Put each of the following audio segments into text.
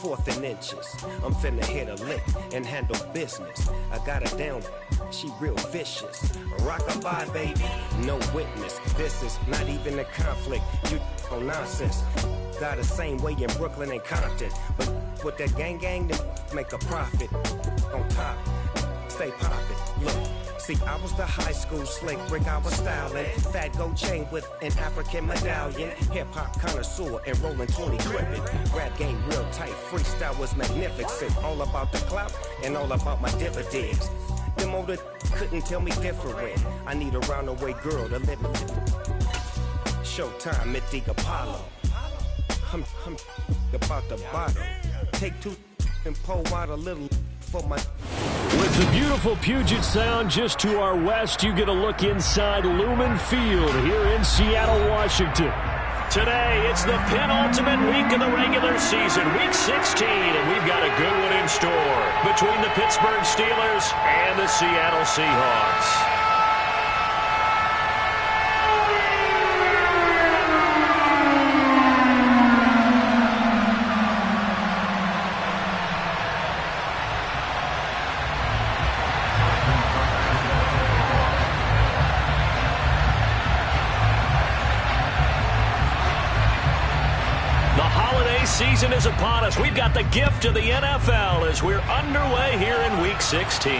4th and inches. I'm finna hit a lick and handle business. I got her down, she real vicious. Rockabye, baby, no witness. This is not even a conflict. You on nonsense. Got the same way in Brooklyn and Compton. But with that gang, they make a profit. On top, stay poppin'. Look. See, I was the high school slick brick, I was styling. Fat gold chain with an African medallion. Hip-hop connoisseur and rolling 20 gripping. Rap game real tight, freestyle was magnificent. All about the clout and all about my dividends. Them older couldn't tell me different. I need a roundaway girl to live in. Showtime at the Apollo. I'm about the bottle. Take 2 and pour out a little for my... With the beautiful Puget Sound just to our west, you get a look inside Lumen Field here in Seattle, Washington. Today, it's the penultimate week of the regular season, week 16, and we've got a good one in store between the Pittsburgh Steelers and the Seattle Seahawks. Season is upon us. We've got the gift of the NFL as we're underway here in Week 16.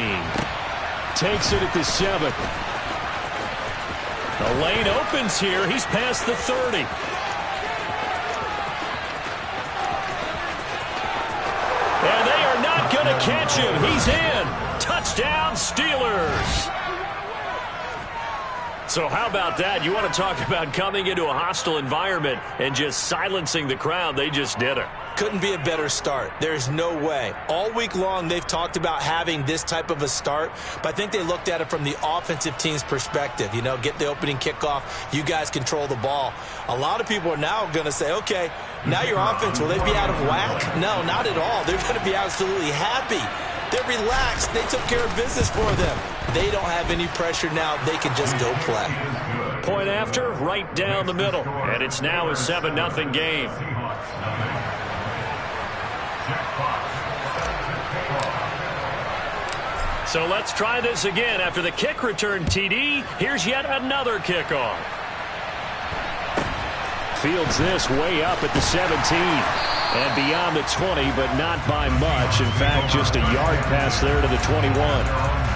Takes it at the 7. The lane opens here. He's past the 30. And they are not going to catch him. He's in. Touchdown, Steelers. So how about that? You want to talk about coming into a hostile environment and just silencing the crowd. They just did it. Couldn't be a better start. There's no way. All week long, they've talked about having this type of a start, but I think they looked at it from the offensive team's perspective. You know, get the opening kickoff. You guys control the ball. A lot of people are now going to say, okay, now your offense, will they be out of whack? No, not at all. They're going to be absolutely happy. They're relaxed. They took care of business for them. They don't have any pressure now. They can just go play. Point after, right down the middle. And it's now a 7-0 game. So let's try this again. After the kick return TD, here's yet another kickoff. Fields this way up at the 17. And beyond the 20, but not by much. In fact, just a yard pass there to the 21.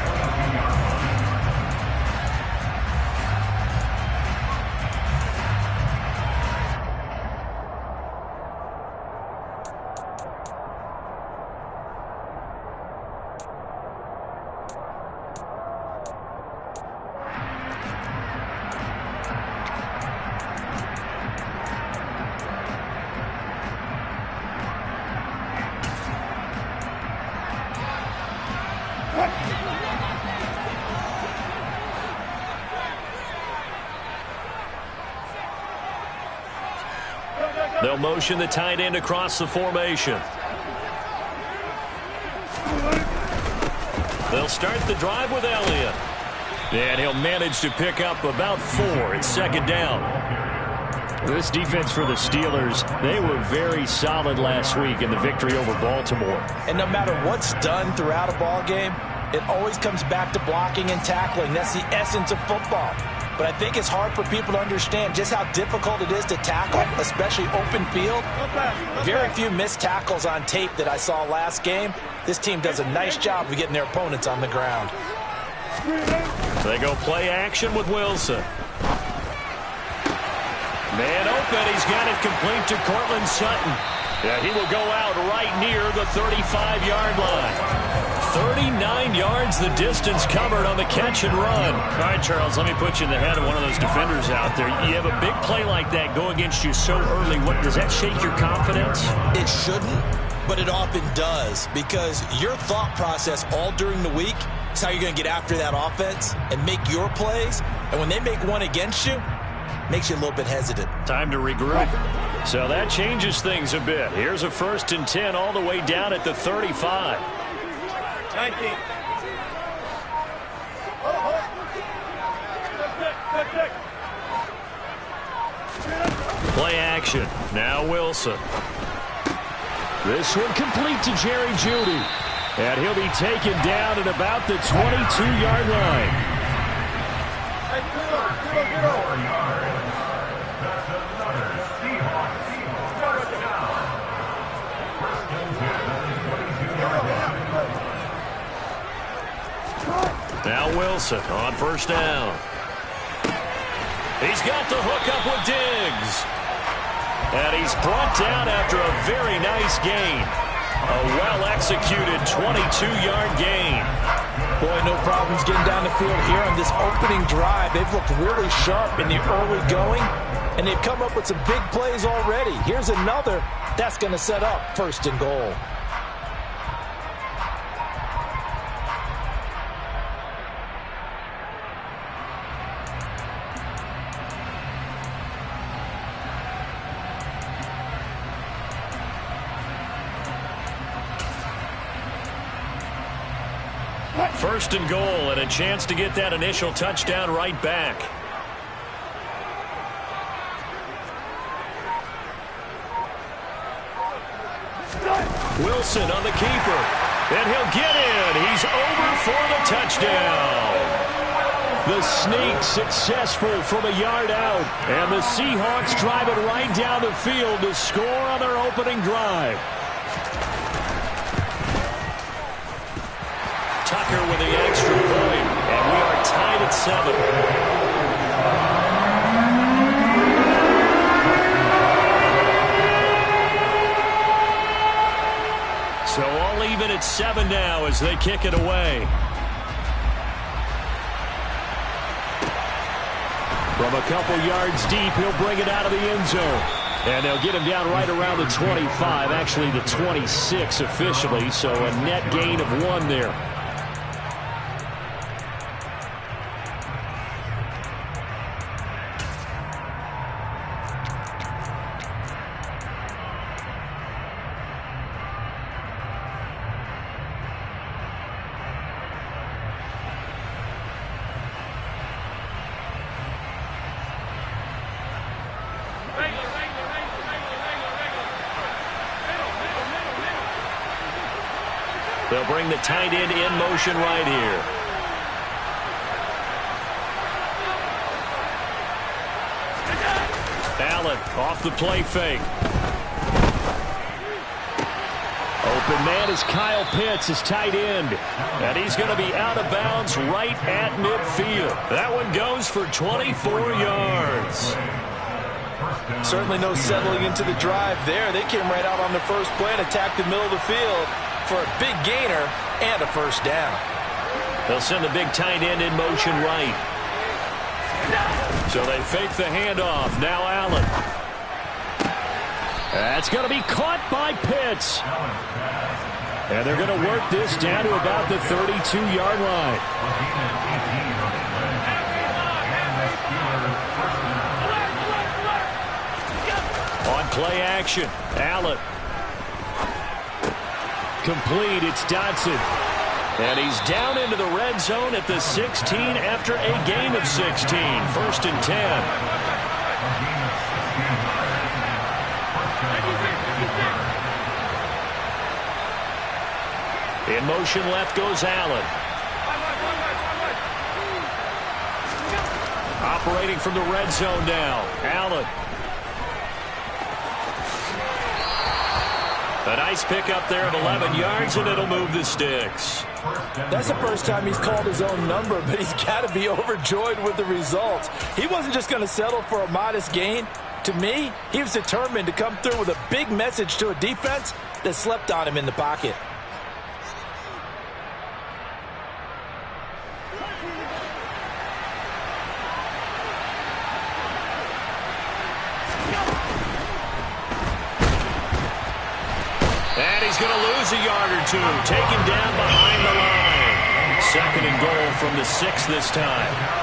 They'll motion the tight end across the formation. They'll start the drive with Elliott. And he'll manage to pick up about 4. It's second down. This defense for the Steelers, they were very solid last week in the victory over Baltimore. And no matter what's done throughout a ball game, it always comes back to blocking and tackling. That's the essence of football. But I think it's hard for people to understand just how difficult it is to tackle, especially open field. Very few missed tackles on tape that I saw last game. This team does a nice job of getting their opponents on the ground. They go play action with Wilson. Man open. He's got it complete to Cortland Sutton. Yeah, he will go out right near the 35-yard line. 39 yards the distance covered on the catch and run. All right, Charles, let me put you in the head of one of those defenders out there. You have a big play like that go against you so early. What, does that shake your confidence? It shouldn't, but it often does, because your thought process all during the week is how you're going to get after that offense and make your plays. And when they make one against you, makes you a little bit hesitant. Time to regroup. So that changes things a bit. Here's a 1st and 10 all the way down at the 35. 19. Play action. Now Wilson. This one complete to Jerry Jeudy. And he'll be taken down at about the 22-yard line. Now Wilson on first down. He's got the hook up with Diggs. And he's brought down after a very nice gain. A well-executed 22-yard gain. Boy, no problems getting down the field here on this opening drive. They've looked really sharp in the early going, and they've come up with some big plays already. Here's another that's going to set up first and goal. First and goal, and a chance to get that initial touchdown right back. Wilson on the keeper, and he'll get in. He's over for the touchdown. The sneak successful from a yard out, and the Seahawks drive it right down the field to score on their opening drive. Tucker with the extra point, and we are tied at 7. So all even at 7 now as they kick it away. From a couple yards deep, he'll bring it out of the end zone. And they'll get him down right around the 25, actually the 26 officially, so a net gain of 1 there. They'll bring the tight end in motion right here. Allen off the play fake. Open man is Kyle Pitts, his tight end. And he's going to be out of bounds right at midfield. That one goes for 24 yards. Certainly no settling into the drive there. They came right out on the first play and attacked the middle of the field for a big gainer and a first down. They'll send the big tight end in motion right. So they fake the handoff. Now Allen. That's going to be caught by Pitts. And they're going to work this down to about the 32-yard line. On play action, Allen. Complete, it's Dodson. And he's down into the red zone at the 16 after a gain of 16. First and 10. In motion left goes Allen. Operating from the red zone now, Allen. A nice pickup there of 11 yards, and it'll move the sticks. That's the first time he's called his own number, but he's got to be overjoyed with the results. He wasn't just going to settle for a modest gain. To me, he was determined to come through with a big message to a defense that slept on him in the pocket. And he's going to lose a yard or two. Taken down behind the line. Second and goal from the 6 this time.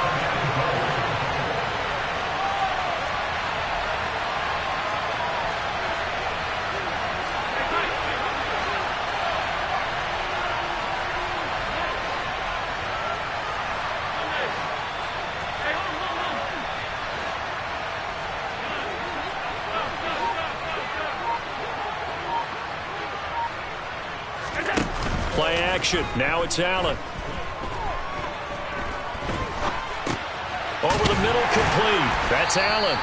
Play action. Now it's Allen. Over the middle, complete. That's Allen.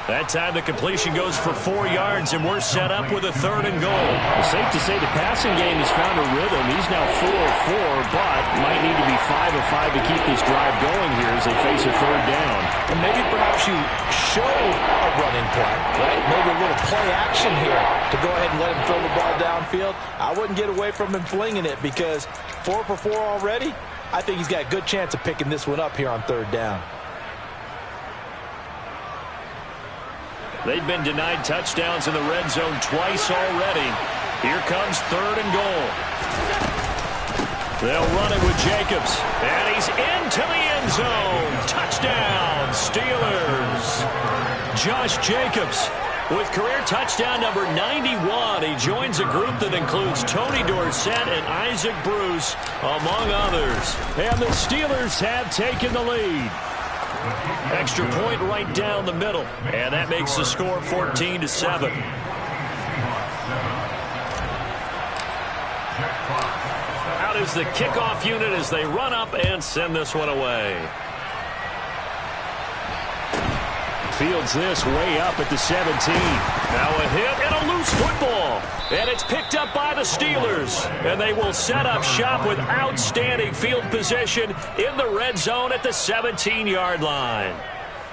That time the completion goes for 4 yards, and we're set up with a 3rd and goal. It's safe to say the passing game has found a rhythm. He's now 4 of 4, but might need to be 5 of 5 to keep this drive going here as they face a 3rd down. And maybe perhaps you show a running play, right? Maybe a little play action here to go ahead and let him throw the ball downfield. I wouldn't get away from him flinging it because 4 for 4 already, I think he's got a good chance of picking this one up here on 3rd down. They've been denied touchdowns in the red zone twice already. Here comes 3rd and goal. They'll run it with Jacobs. And he's into the end zone. Touchdown, Steelers. Josh Jacobs with career touchdown number 91. He joins a group that includes Tony Dorsett and Isaac Bruce, among others. And the Steelers have taken the lead. Extra point right down the middle, and that makes the score 14-7. Out is the kickoff unit as they run up and send this one away. Fields this way up at the 17. Now a hit and a loose football. And it's picked up by the Steelers. And they will set up shop with outstanding field position in the red zone at the 17-yard line.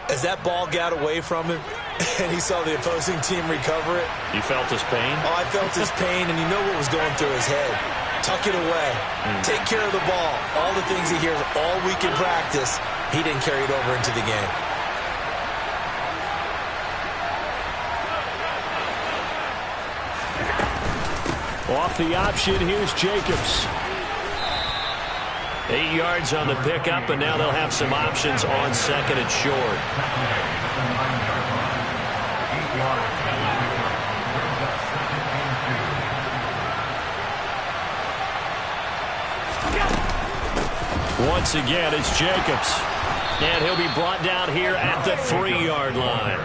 As that ball got away from him and he saw the opposing team recover it. You felt his pain? Oh, I felt his pain, and you know what was going through his head. Tuck it away. Take care of the ball. All the things he hears all week in practice, he didn't carry it over into the game. Off the option, here's Jacobs. 8 yards on the pickup, and now they'll have some options on 2nd and short. Once again, it's Jacobs. And he'll be brought down here at the 3-yard line.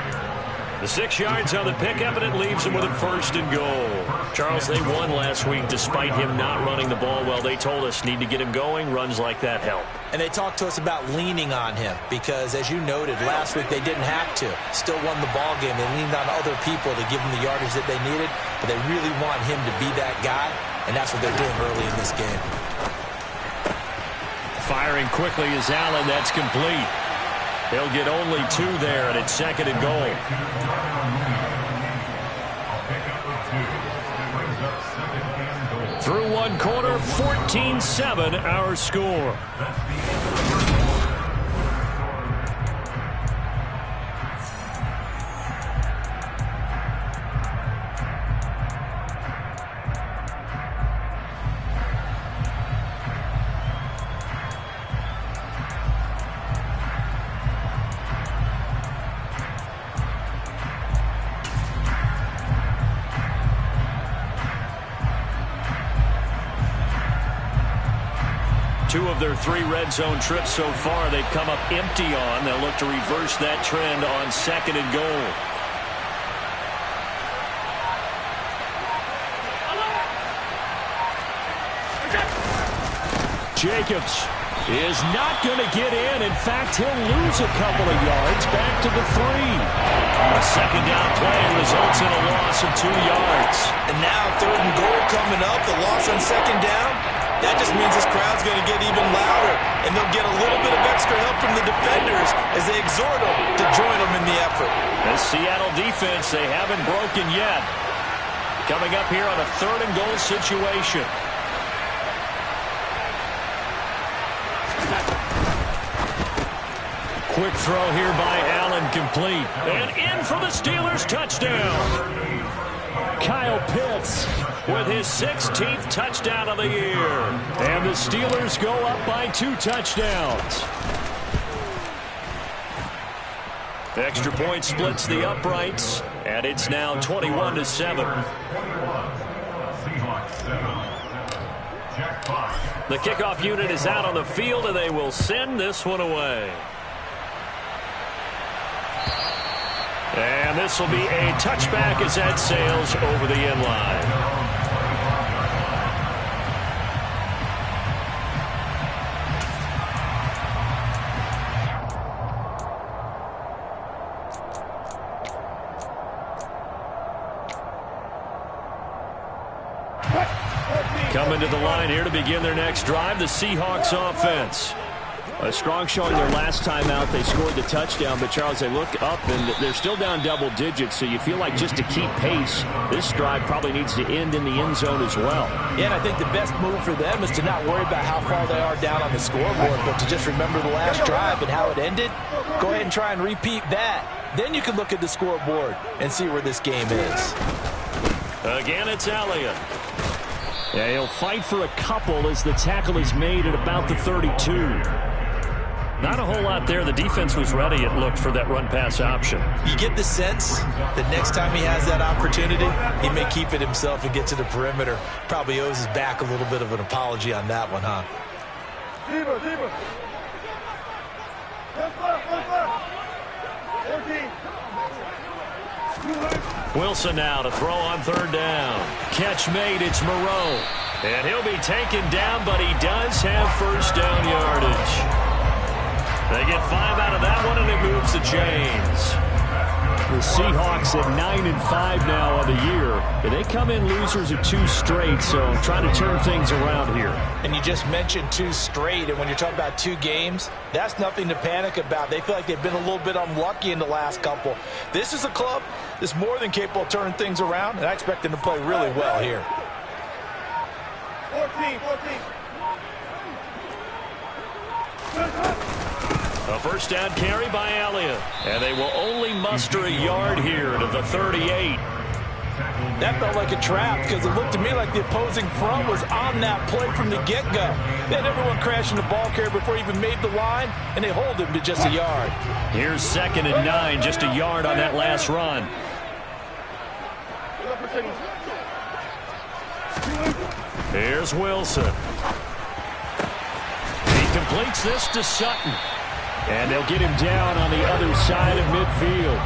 The 6 yards on the pickup, and it leaves him with a 1st and goal. Charles, they won last week despite him not running the ball well. They told us need to get him going. Runs like that help. And they talked to us about leaning on him because, as you noted, last week they didn't have to. Still won the ball game. They leaned on other people to give them the yardage that they needed, but they really want him to be that guy, and that's what they're doing early in this game. Firing quickly is Allen. That's complete. He'll get only 2 there, and it's 2nd and goal. Through 1 quarter, 14-7 our score. Two of their 3 red zone trips so far, they've come up empty on. They'll look to reverse that trend on 2nd and goal. Jacobs is not going to get in. In fact, he'll lose a couple of yards back to the 3. A 2nd down play results in a loss of 2 yards. And now 3rd and goal coming up. The loss on 2nd down. That just means this crowd's going to get even louder, and they'll get a little bit of extra help from the defenders as they exhort them to join them in the effort. The Seattle defense, they haven't broken yet. Coming up here on a 3rd and goal situation. Quick throw here by Allen, complete. And in for the Steelers, touchdown. Kyle Pitts with his 16th touchdown of the year. And the Steelers go up by 2 touchdowns. The extra point splits the uprights, and it's now 21-7. The kickoff unit is out on the field, and they will send this one away. And this will be a touchback as that sails over the end line. Coming to the line here to begin their next drive, the Seahawks offense. A strong showing their last time out. They scored the touchdown, but Charles, they look up and they're still down double digits, so you feel like just to keep pace, this drive probably needs to end in the end zone as well. Yeah, and I think the best move for them is to not worry about how far they are down on the scoreboard, but to just remember the last drive and how it ended. Go ahead and try and repeat that. Then you can look at the scoreboard and see where this game is. Again, it's Elliott. Yeah, he'll fight for a couple as the tackle is made at about the 32. Not a whole lot there. The defense was ready, it looked, for that run-pass option. You get the sense that next time he has that opportunity, he may keep it himself and get to the perimeter. Probably owes his back a little bit of an apology on that one, huh? Wilson now to throw on third down. Catch made, it's Moreau. And he'll be taken down, but he does have first down yardage. They get 5 out of that one, and it moves the chains. The Seahawks at 9-5 now on the year. And they come in losers of 2 straight, so trying to turn things around here. And you just mentioned 2 straight, and when you're talking about 2 games, that's nothing to panic about. They feel like they've been a little bit unlucky in the last couple. This is a club that's more than capable of turning things around, and I expect them to play really well here. 14. A first down carry by Elliott. And they will only muster a yard here to the 38. That felt like a trap because it looked to me like the opposing front was on that play from the get-go. They had everyone crashing the ball carrier before he even made the line, and they hold him to just a yard. Here's 2nd and 9, just a yard on that last run. Here's Wilson. He completes this to Sutton. And they'll get him down on the other side of midfield.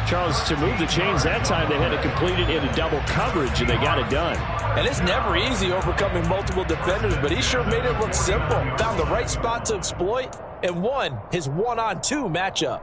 Charles, to move the chains that time, they had to complete it in a double coverage, and they got it done. And it's never easy overcoming multiple defenders, but he sure made it look simple. Found the right spot to exploit and won his 1-on-2 matchup.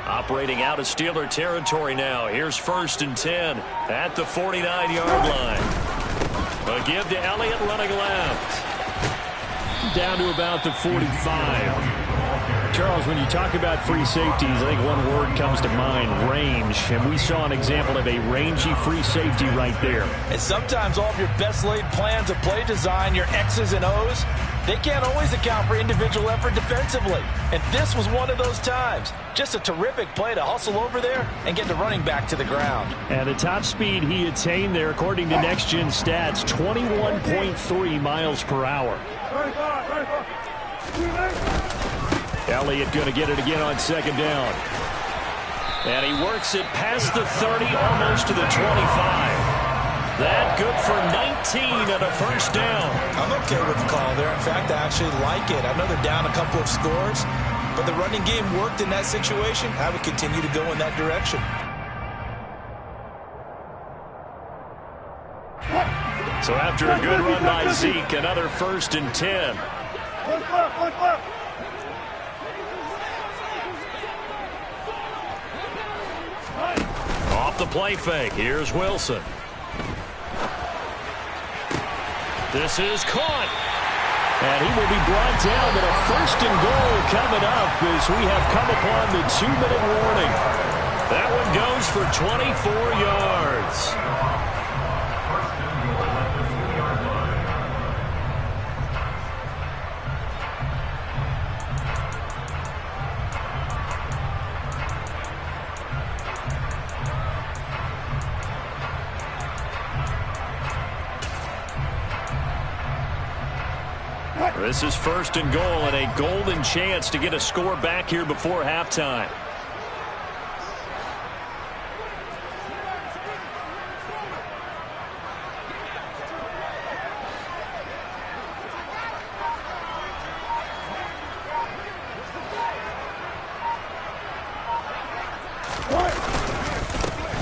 Operating out of Steeler territory now. Here's 1st and 10 at the 49-yard line. A give to Elliott running left. Down to about the 45. Charles, when you talk about free safeties, I think one word comes to mind, range. And we saw an example of a rangy free safety right there. And sometimes all of your best laid plans of play design, your X's and O's, they can't always account for individual effort defensively. And this was one of those times. Just a terrific play to hustle over there and get the running back to the ground. And the top speed he attained there, according to Next Gen Stats, 21.3 miles per hour. Elliott going to get it again on 2nd down. And he works it past the 30, almost to the 25. That good for 19 and a first down. I'm okay with the call there. In fact, I actually like it. I know they're down a couple of scores, but the running game worked in that situation. I would continue to go in that direction. So after a good run by Zeke, another 1st and 10. Off the play fake. Here's Wilson. This is caught. And he will be brought down, but a 1st and goal coming up as we have come upon the 2-minute warning. That one goes for 24 yards. This is 1st and goal and a golden chance to get a score back here before halftime.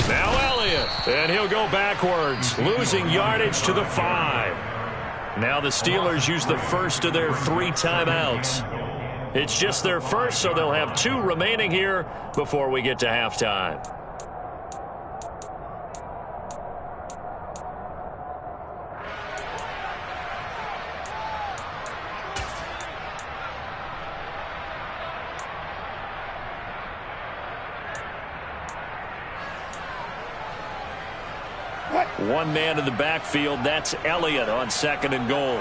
Now Elliott, and he'll go backwards, losing yardage to the 5. Now the Steelers use the first of their 3 timeouts. It's just their first, so they'll have 2 remaining here before we get to halftime. One man in the backfield, that's Elliott on 2nd and goal.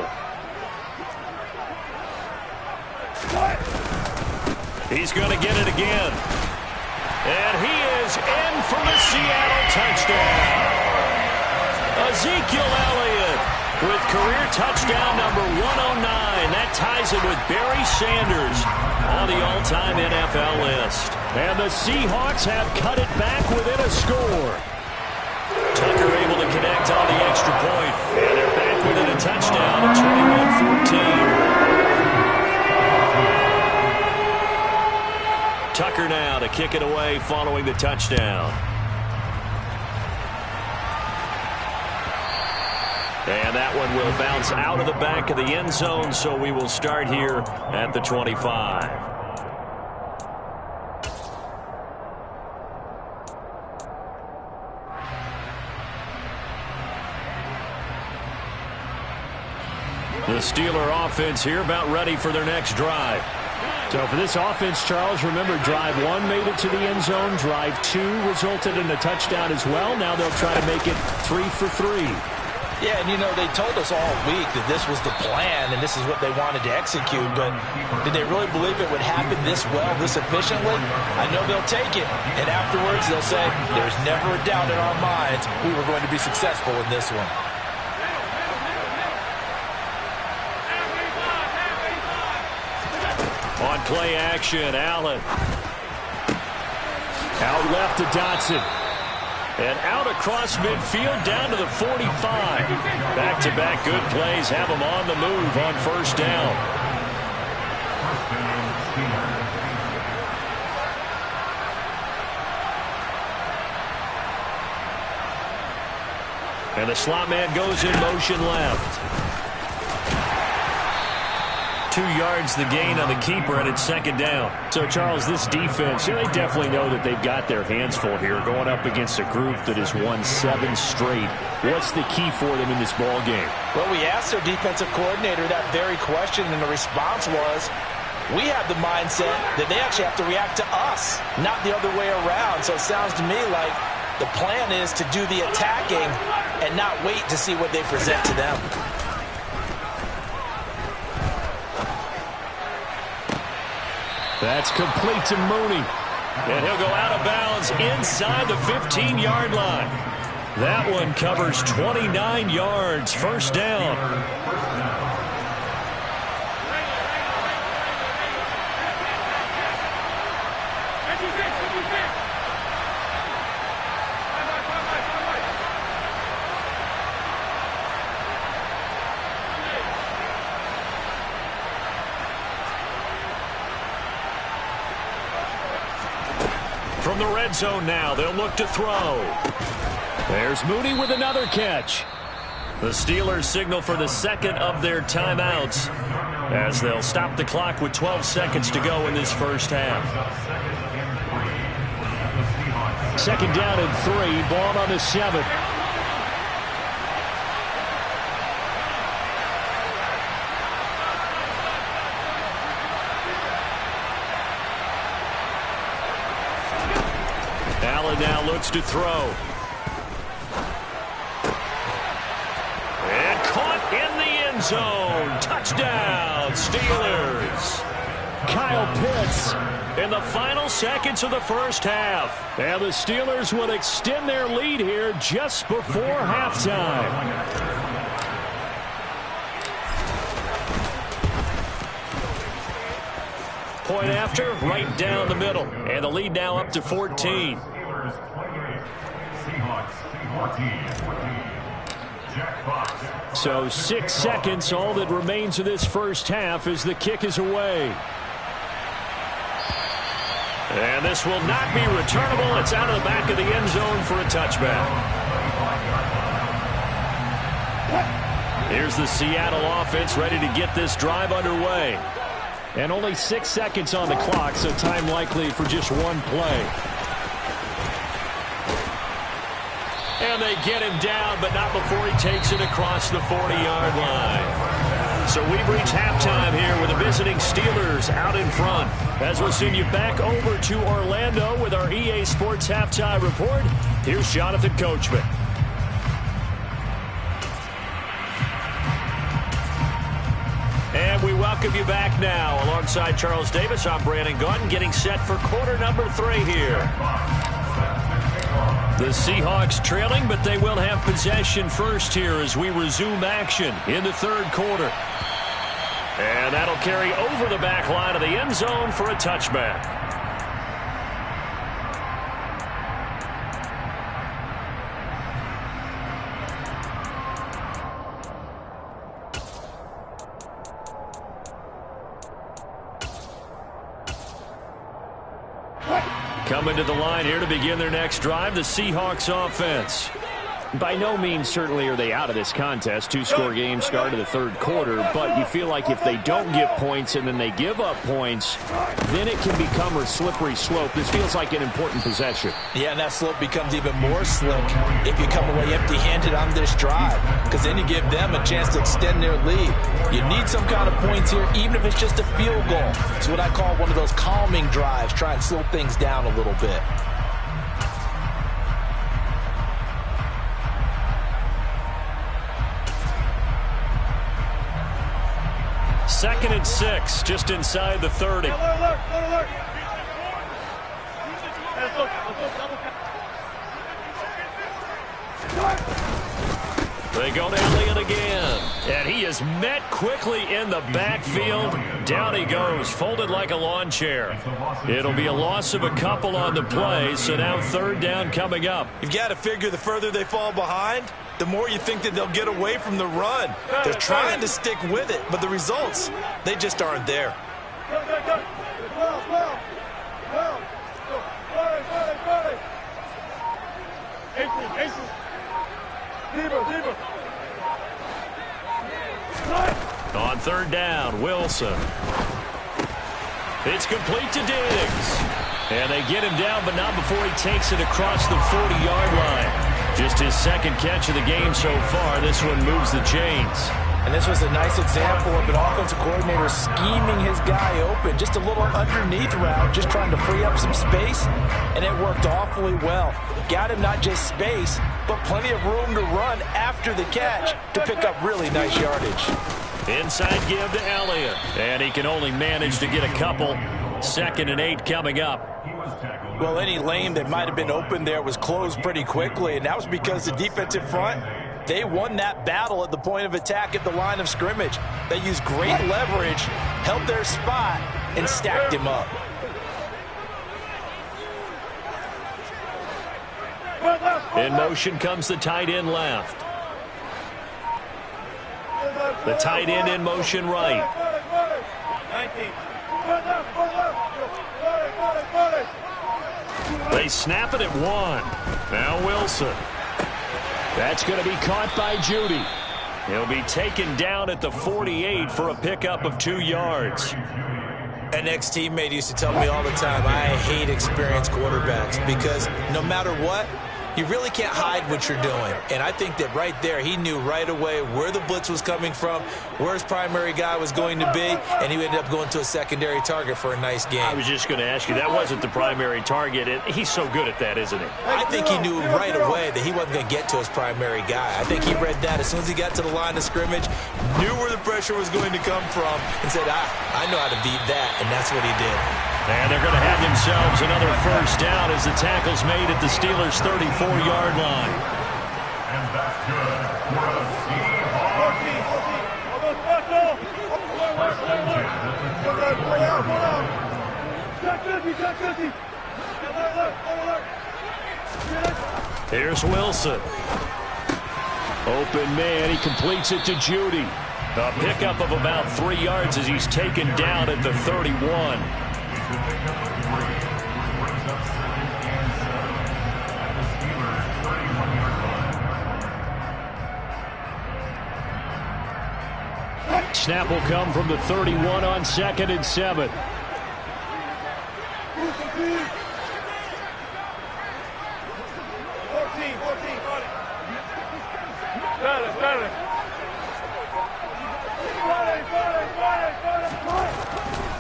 He's going to get it again. And he is in for the Seattle touchdown. Ezekiel Elliott with career touchdown number 109. That ties it with Barry Sanders on the all-time NFL list. And the Seahawks have cut it back within a score. Tucker able to connect on the extra point. And they're back within a touchdown at 21-14. Tucker now to kick it away following the touchdown. And that one will bounce out of the back of the end zone, so we will start here at the 25. The Steeler offense here about ready for their next drive. So for this offense, Charles, remember drive 1 made it to the end zone. Drive 2 resulted in a touchdown as well. Now they'll try to make it 3 for 3. Yeah, and you know, they told us all week that this was the plan and this is what they wanted to execute, but did they really believe it would happen this well, this efficiently? I know they'll take it, and afterwards they'll say, there's never a doubt in our minds we were going to be successful in this one. On play action, Allen. Out left to Dotson. And out across midfield down to the 45. Back-to-back good plays have them on the move on 1st down. And the slot man goes in motion left. 2 yards the gain on the keeper, and it's 2nd down. So, Charles, this defense, they definitely know that they've got their hands full here going up against a group that has won 7 straight. What's the key for them in this ball game? Well, we asked their defensive coordinator that very question, and the response was, we have the mindset that they actually have to react to us, not the other way around. So it sounds to me like the plan is to do the attacking and not wait to see what they present to them. That's complete to Mooney. And he'll go out of bounds inside the 15-yard line. That one covers 29 yards. 1st down. From the red zone now, they'll look to throw. There's Mooney with another catch. The Steelers signal for the 2nd of their timeouts as they'll stop the clock with 12 seconds to go in this 1st half. 2nd down and 3, ball on the 7. Allen now looks to throw. And caught in the end zone. Touchdown, Steelers. Kyle Pitts In the final seconds of the 1st half. And the Steelers will extend their lead here just before halftime. Point after, right down the middle. And the lead now up to 14. So 6 seconds, all that remains of this 1st half as the kick is away. And this will not be returnable. It's out of the back of the end zone for a touchback. Here's the Seattle offense ready to get this drive underway. And only 6 seconds on the clock, so time likely for just one play. And they get him down, but not before he takes it across the 40-yard line. So we've reached halftime here with the visiting Steelers out in front. As we'll send you back over to Orlando with our EA Sports Halftime Report, here's Jonathan Coachman. And we welcome you back now. Alongside Charles Davis, I'm Brandon Gaudin, getting set for quarter number 3 here. The Seahawks trailing, but they will have possession first here as we resume action in the third quarter. And that'll carry over the back line of the end zone for a touchback. Coming to the line here to begin their next drive, the Seahawks offense. By no means certainly are they out of this contest. 2-score game start of the third quarter, but you feel like if they don't get points and then they give up points, then it can become a slippery slope. This feels like an important possession. Yeah, and that slope becomes even more slick if you come away empty-handed on this drive, because then you give them a chance to extend their lead. You need some kind of points here, even if it's just a field goal. It's what I call one of those calming drives, try and slow things down a little bit. Second and 6, just inside the 30. They go to Elliott again. And he is met quickly in the backfield. Down he goes, folded like a lawn chair. It'll be a loss of a couple on the play, so now third down coming up. You've got to figure the further they fall behind, the more you think that they'll get away from the run. They're trying to stick with it, but the results, they just aren't there. On third down, Wilson. It's complete to Diggs. And they get him down, but not before he takes it across the 40-yard line. Just his second catch of the game so far. This one moves the chains. And this was a nice example of an offensive coordinator scheming his guy open. Just a little underneath route, just trying to free up some space. And it worked awfully well. Got him not just space, but plenty of room to run after the catch to pick up really nice yardage. Inside give to Elliott. And he can only manage to get a couple. 2nd and 8 coming up. Well, any lane that might have been open there was closed pretty quickly, and that was because the defensive front, they won that battle at the point of attack at the line of scrimmage. They used great leverage, held their spot, and stacked him up. In motion comes the tight end left. The tight end in motion right. They snap it at 1. Now Wilson. That's going to be caught by Judy. He'll be taken down at the 48 for a pickup of 2 yards. An ex-teammate used to tell me all the time, I hate experienced quarterbacks because no matter what, you really can't hide what you're doing. And I think that right there, he knew right away where the blitz was coming from, where his primary guy was going to be, and he ended up going to a secondary target for a nice game. I was just going to ask you, that wasn't the primary target. And he's so good at that, isn't he? I think he knew right away that he wasn't going to get to his primary guy. I think he read that as soon as he got to the line of scrimmage, knew where the pressure was going to come from, and said, I know how to beat that, and that's what he did. And they're going to have themselves another first down as the tackle's made at the Steelers' 34-yard line. And that's good for a Seahawks. Here's Wilson. Open man, he completes it to Judy. A pickup of about 3 yards as he's taken down at the 31. snap will come from the 31 on 2nd and 7.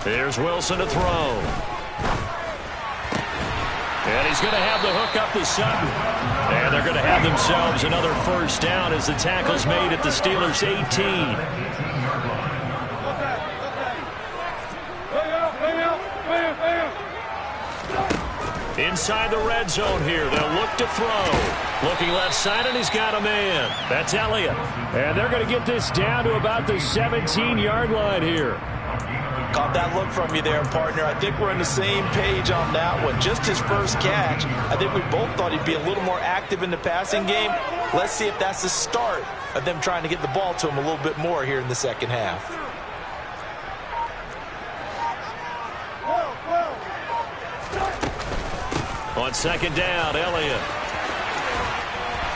Here's Wilson to throw. And he's going to have the hook up to Sutton. And they're going to have themselves another first down as the tackle's made at the Steelers' 18. Inside the red zone here. They'll look to throw. Looking left side, and he's got a man. That's Elliott. And they're going to get this down to about the 17-yard line here. Caught that look from you there, partner. I think we're on the same page on that one. Just his first catch. I think we both thought he'd be a little more active in the passing game. Let's see if that's the start of them trying to get the ball to him a little bit more here in the second half. On second down, Elliott.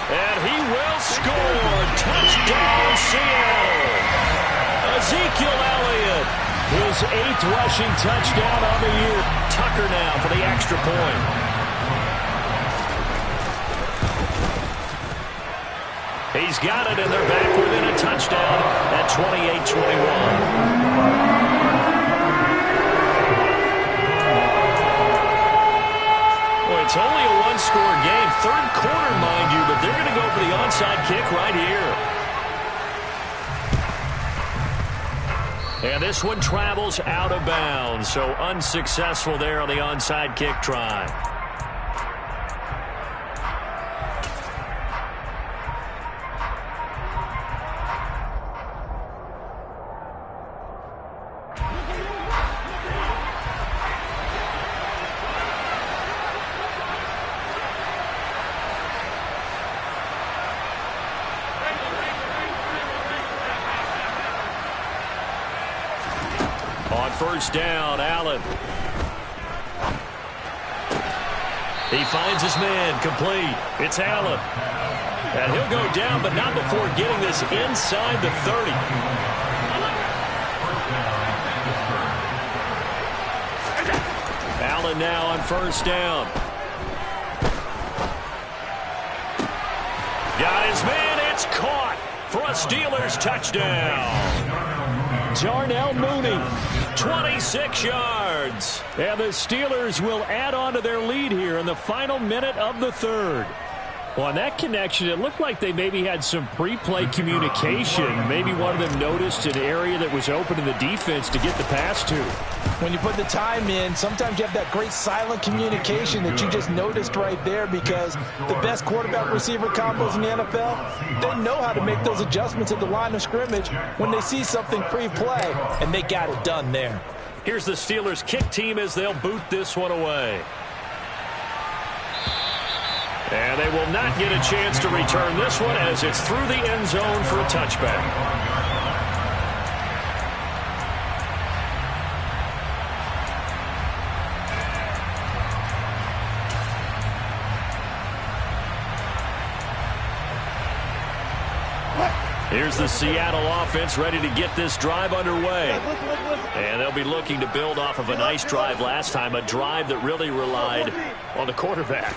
And he will score. Touchdown, Seattle. Ezekiel Elliott. His 8th rushing touchdown on the year. Tucker now for the extra point. He's got it, and they're back within a touchdown at 28-21. It's only a one-score game. Third quarter, mind you, but they're going to go for the onside kick right here. And this one travels out of bounds, so unsuccessful there on the onside kick try. First down, Allen. He finds his man, complete. It's Allen. And he'll go down, but not before getting this inside the 30. Allen now on first down. Got his man, it's caught for a Steelers touchdown. Darnell Mooney. 26 yards. And the Steelers will add on to their lead here in the final minute of the third. Well, on that connection, it looked like they maybe had some pre-play communication. Maybe one of them noticed an area that was open in the defense to get the pass to. When you put the time in, sometimes you have that great silent communication that you just noticed right there, because the best quarterback-receiver combos in the NFL, they know how to make those adjustments at the line of scrimmage when they see something pre-play, and they got it done there. Here's the Steelers kick team as they'll boot this one away. And they will not get a chance to return this one as it's through the end zone for a touchback. Here's the Seattle offense ready to get this drive underway. And they'll be looking to build off of a nice drive last time, a drive that really relied on the quarterback.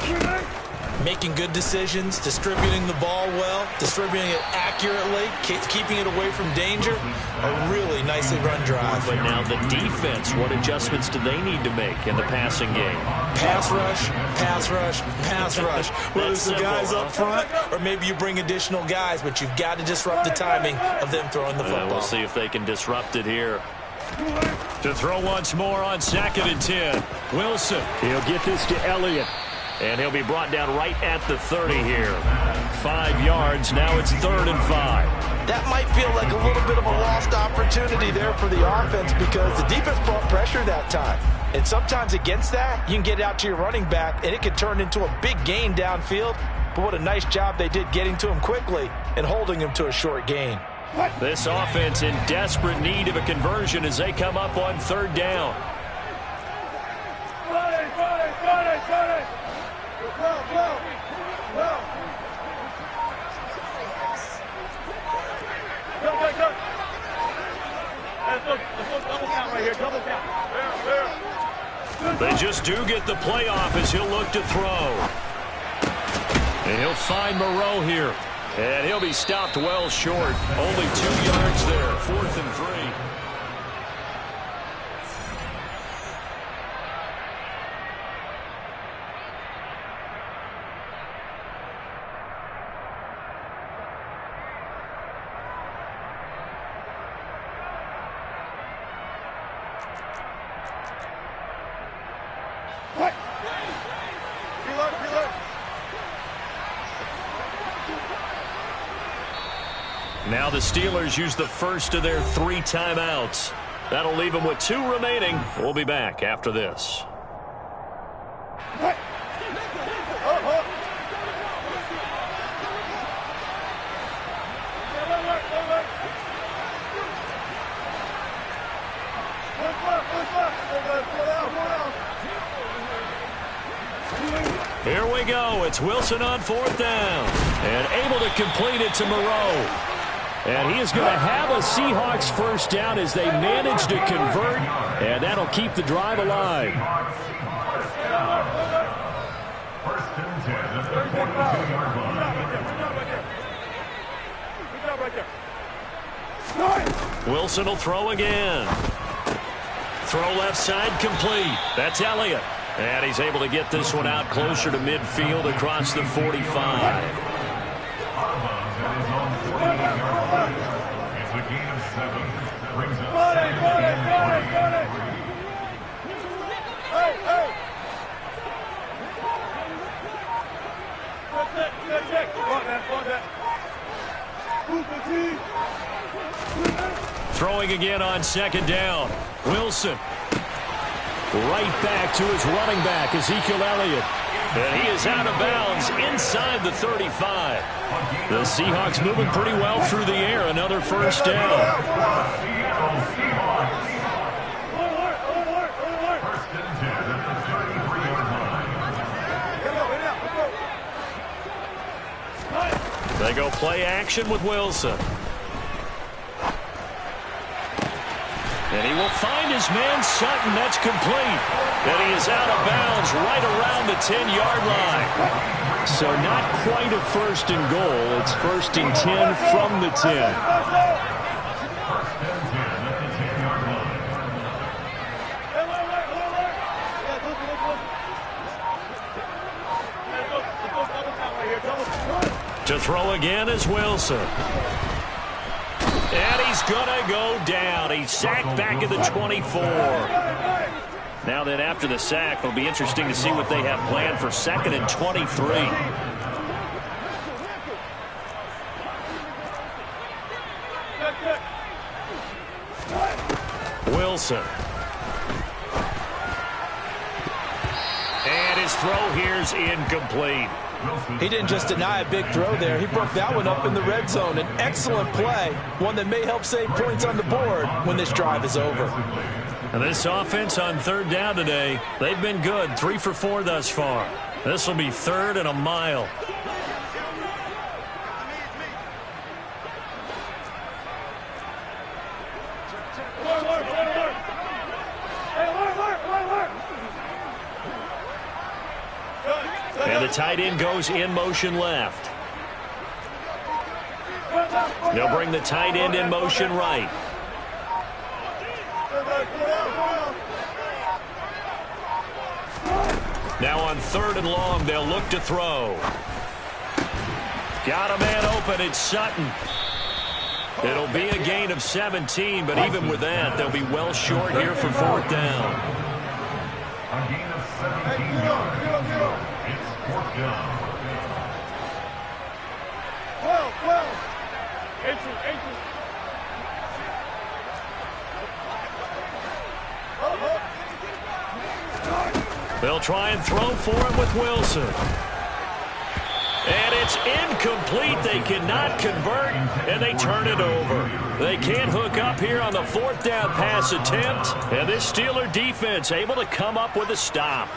Making good decisions, distributing the ball well, distributing it accurately, keeping it away from danger. A really nicely run drive. But now the defense, what adjustments do they need to make in the passing game? Pass rush, pass rush, pass rush. Whether it's the guys up front or maybe you bring additional guys, but you've got to disrupt the timing of them throwing the football. We'll see if they can disrupt it here. To throw once more on 2nd and 10. Wilson. He'll get this to Elliott. And he'll be brought down right at the 30 here. 5 yards. Now it's 3rd and 5. That might feel like a little bit of a lost opportunity there for the offense, because the defense brought pressure that time. And sometimes against that, you can get out to your running back, and it can turn into a big gain downfield. But what a nice job they did getting to him quickly and holding him to a short gain. This offense in desperate need of a conversion as they come up on 3rd down. They just do get the playoff as he'll look to throw. And he'll find Moreau here. And he'll be stopped well short. Only 2 yards there. 4th and 3. Now the Steelers use the first of their 3 timeouts. That'll leave them with 2 remaining. We'll be back after this. Here we go. It's Wilson on 4th down. And able to complete it to Moreau. And he is going to have a Seahawks first down as they manage to convert. And that'll keep the drive alive. First and 10 at the 42-yard line. Wilson will throw again. Throw left side complete. That's Elliott. And he's able to get this one out closer to midfield across the 45. It's a gain of 7. Brings up Throwing again on 2nd down. Wilson. Right back to his running back, Ezekiel Elliott. And he is out of bounds inside the 35. The Seahawks moving pretty well through the air. Another first down. They go play action with Wilson. And he will find his man Sutton. That's complete. And he is out of bounds right around the 10-yard line. So not quite a 1st and goal. It's 1st and 10 from the 10. To throw again is Wilson. And he's going to go down. He's sacked back at the 24. Now then, after the sack, it'll be interesting to see what they have planned for 2nd and 23. Wilson. And his throw here's incomplete. He didn't just deny a big throw there. He broke that one up in the red zone. An excellent play, one that may help save points on the board when this drive is over. And this offense on 3rd down today, they've been good. 3 for 4 thus far. This will be 3rd and a mile. And the tight end goes in motion left. They'll bring the tight end in motion right. Now on 3rd and long, they'll look to throw. Got a man open. It's Sutton. It'll be a gain of 17, but even with that, they'll be well short here for 4th down. A gain of 17 yards. It's 4th down. They'll try and throw for him with Wilson. And it's incomplete. They cannot convert, and they turn it over. They can't hook up here on the 4th down pass attempt, and this Steeler defense able to come up with a stop.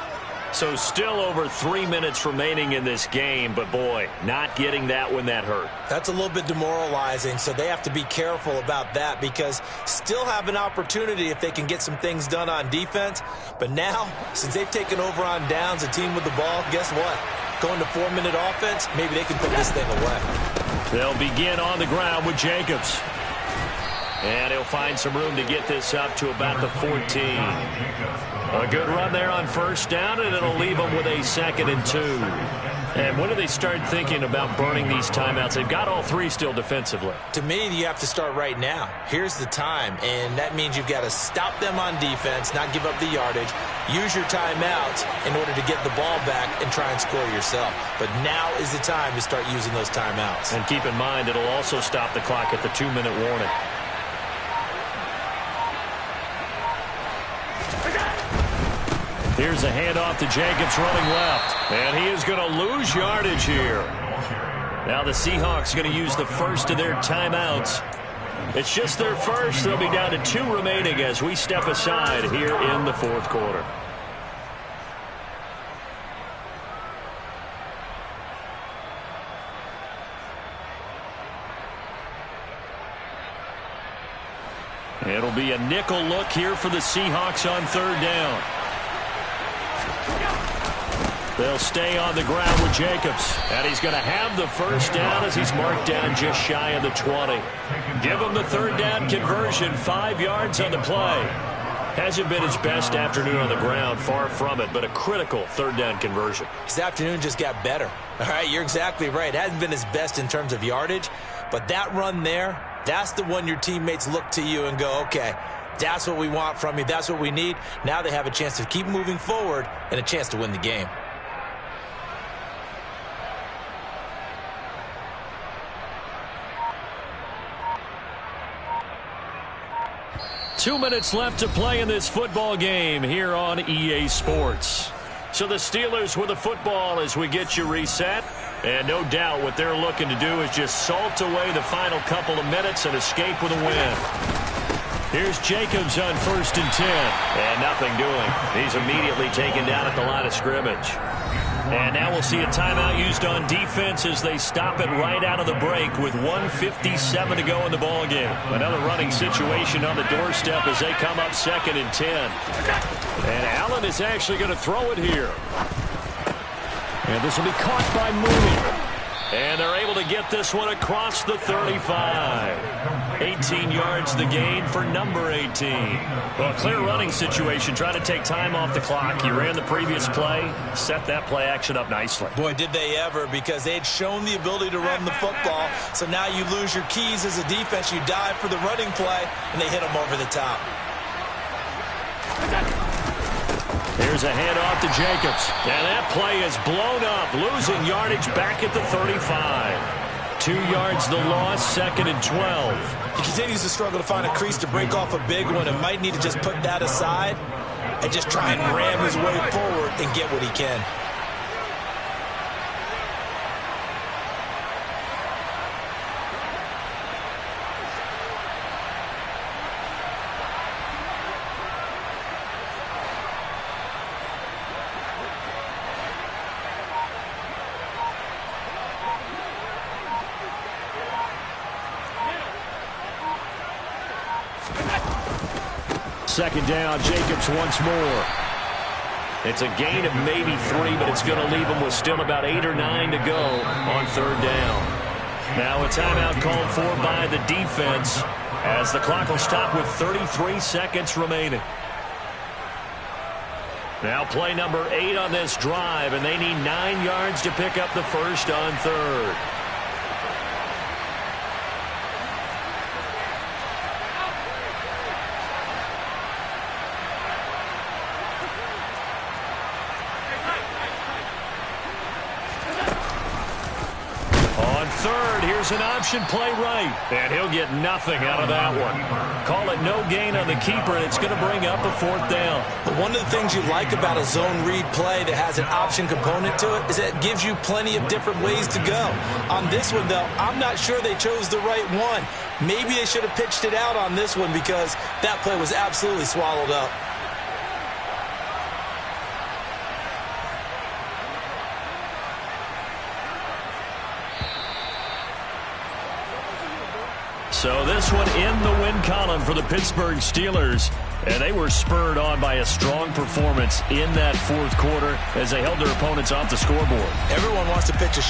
So still over 3 minutes remaining in this game, but boy, not getting that when that hurt. That's a little bit demoralizing, so they have to be careful about that because still have an opportunity if they can get some things done on defense. But now, since they've taken over on downs, a team with the ball, guess what? Going to 4-minute offense, maybe they can put this thing away. They'll begin on the ground with Jacobs. And he'll find some room to get this up to about the 14. A good run there on first down, and it'll leave them with a 2nd and 2. And when do they start thinking about burning these timeouts? They've got all 3 still defensively. To me, you have to start right now. Here's the time, and that means you've got to stop them on defense, not give up the yardage, use your timeouts in order to get the ball back and try and score yourself. But now is the time to start using those timeouts. And keep in mind, it'll also stop the clock at the 2-minute warning. Here's a handoff to Jacobs running left. And he is going to lose yardage here. Now the Seahawks going to use the first of their timeouts. It's just their first. They'll be down to 2 remaining as we step aside here in the 4th quarter. It'll be a nickel look here for the Seahawks on 3rd down. They'll stay on the ground with Jacobs. And he's going to have the first down as he's marked down just shy of the 20. Give him the 3rd down conversion, 5 yards on the play. Hasn't been his best afternoon on the ground, far from it, but a critical 3rd down conversion. His afternoon just got better. All right, you're exactly right. It hasn't been his best in terms of yardage, but that run there, that's the one your teammates look to you and go, okay, that's what we want from you. That's what we need. Now they have a chance to keep moving forward and a chance to win the game. Two minutes left to play in this football game here on EA Sports. So the Steelers with the football as we get you reset. And no doubt what they're looking to do is just salt away the final couple of minutes and escape with a win. Here's Jacobs on 1st and 10. And nothing doing. He's immediately taken down at the line of scrimmage. And now we'll see a timeout used on defense as they stop it right out of the break with 1:57 to go in the ballgame. Another running situation on the doorstep as they come up 2nd and 10. And Allen is actually going to throw it here. And this will be caught by Mooney. And they're able to get this one across the 35. 18 yards the gain for number 18. Well, a clear running situation. Trying to take time off the clock. You ran the previous play. Set that play action up nicely. Boy, did they ever, because they had shown the ability to run the football. So now you lose your keys as a defense. You dive for the running play, and they hit them over the top. Here's a handoff to Jacobs. And that play is blown up. Losing yardage back at the 35. 2 yards the loss, 2nd and 12. He continues to struggle to find a crease to break off a big one and might need to just put that aside and just try and ram his way forward and get what he can. Second down, Jacobs once more. It's a gain of maybe 3, but it's going to leave them with still about 8 or 9 to go on 3rd down. Now a timeout called for by the defense as the clock will stop with 33 seconds remaining. Now play number 8 on this drive, and they need 9 yards to pick up the first on 3rd. An option play right, and he'll get nothing out of that one. Call it no gain on the keeper, and it's going to bring up a 4th down. But one of the things you like about a zone read play that has an option component to it is that it gives you plenty of different ways to go. On this one, though, I'm not sure they chose the right one. Maybe they should have pitched it out on this one because that play was absolutely swallowed up. So this one in the win column for the Pittsburgh Steelers. And they were spurred on by a strong performance in that fourth quarter as they held their opponents off the scoreboard. Everyone wants to pitch a